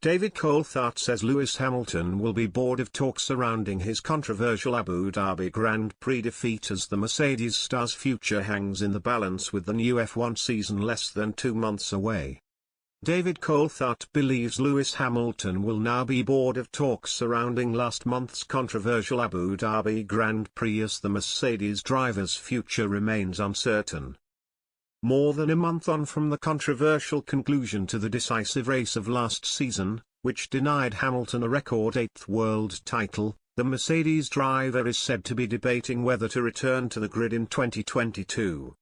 David Coulthard says Lewis Hamilton will be bored of talk surrounding his controversial Abu Dhabi Grand Prix defeat as the Mercedes star's future hangs in the balance with the new F1 season less than 2 months away. David Coulthard believes Lewis Hamilton will now be bored of talk surrounding last month's controversial Abu Dhabi Grand Prix as the Mercedes driver's future remains uncertain. More than a month on from the controversial conclusion to the decisive race of last season, which denied Hamilton a record 8th world title, the Mercedes driver is said to be debating whether to return to the grid in 2022.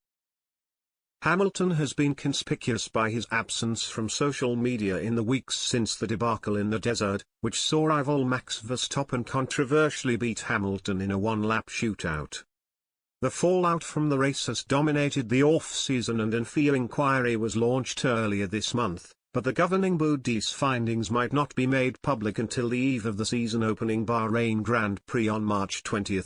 Hamilton has been conspicuous by his absence from social media in the weeks since the debacle in the desert, which saw rival Max Verstappen controversially beat Hamilton in a one-lap shootout. The fallout from the race has dominated the off-season and an FIA inquiry was launched earlier this month, but the governing body's findings might not be made public until the eve of the season-opening Bahrain Grand Prix on March 20.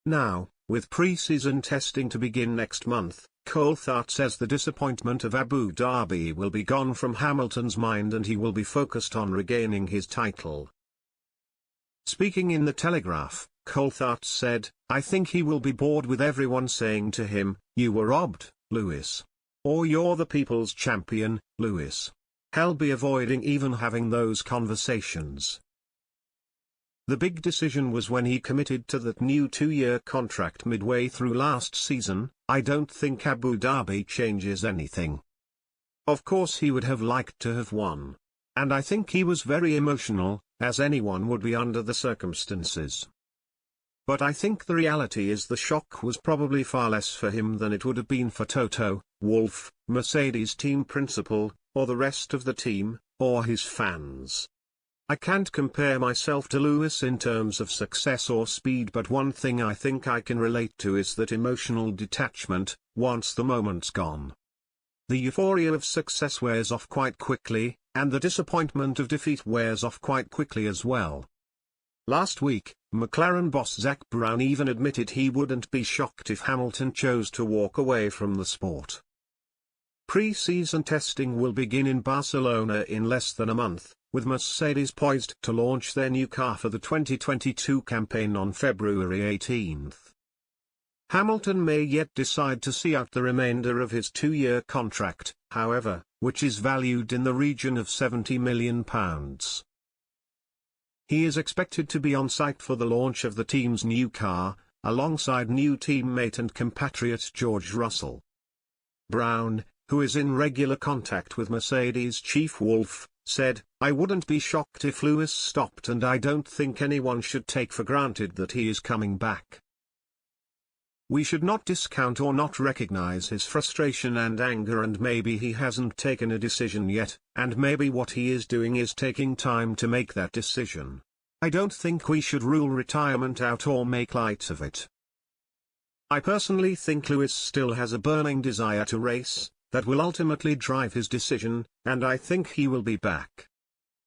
Now, with pre-season testing to begin next month, Coulthard says the disappointment of Abu Dhabi will be gone from Hamilton's mind and he will be focused on regaining his title. Speaking in the Telegraph, Coulthard said, "I think he will be bored with everyone saying to him, 'You were robbed, Lewis.' Or 'You're the people's champion, Lewis.' He'll be avoiding even having those conversations." The big decision was when he committed to that new 2-year contract midway through last season. "I don't think Abu Dhabi changes anything. Of course he would have liked to have won. And I think he was very emotional, as anyone would be under the circumstances. But I think the reality is the shock was probably far less for him than it would have been for Toto, Wolff, Mercedes team principal, or the rest of the team, or his fans. I can't compare myself to Lewis in terms of success or speed, but one thing I think I can relate to is that emotional detachment, once the moment's gone. The euphoria of success wears off quite quickly, and the disappointment of defeat wears off quite quickly as well." Last week, McLaren boss Zak Brown even admitted he wouldn't be shocked if Hamilton chose to walk away from the sport. Pre-season testing will begin in Barcelona in less than a month, with Mercedes poised to launch their new car for the 2022 campaign on February 18. Hamilton may yet decide to see out the remainder of his 2-year contract, however, which is valued in the region of £70 million. He is expected to be on site for the launch of the team's new car, alongside new teammate and compatriot George Russell. Brown, who is in regular contact with Mercedes chief Wolff, said, "I wouldn't be shocked if Lewis stopped, and I don't think anyone should take for granted that he is coming back. We should not discount or not recognize his frustration and anger, and maybe he hasn't taken a decision yet, and maybe what he is doing is taking time to make that decision. I don't think we should rule retirement out or make light of it. I personally think Lewis still has a burning desire to race, that will ultimately drive his decision, and I think he will be back.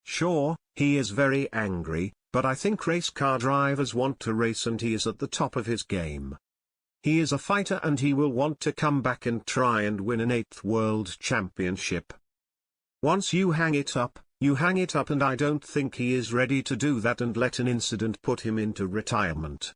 Sure, he is very angry, but I think race car drivers want to race and he is at the top of his game. He is a fighter and he will want to come back and try and win an 8th world championship. Once you hang it up, and I don't think he is ready to do that and let an incident put him into retirement."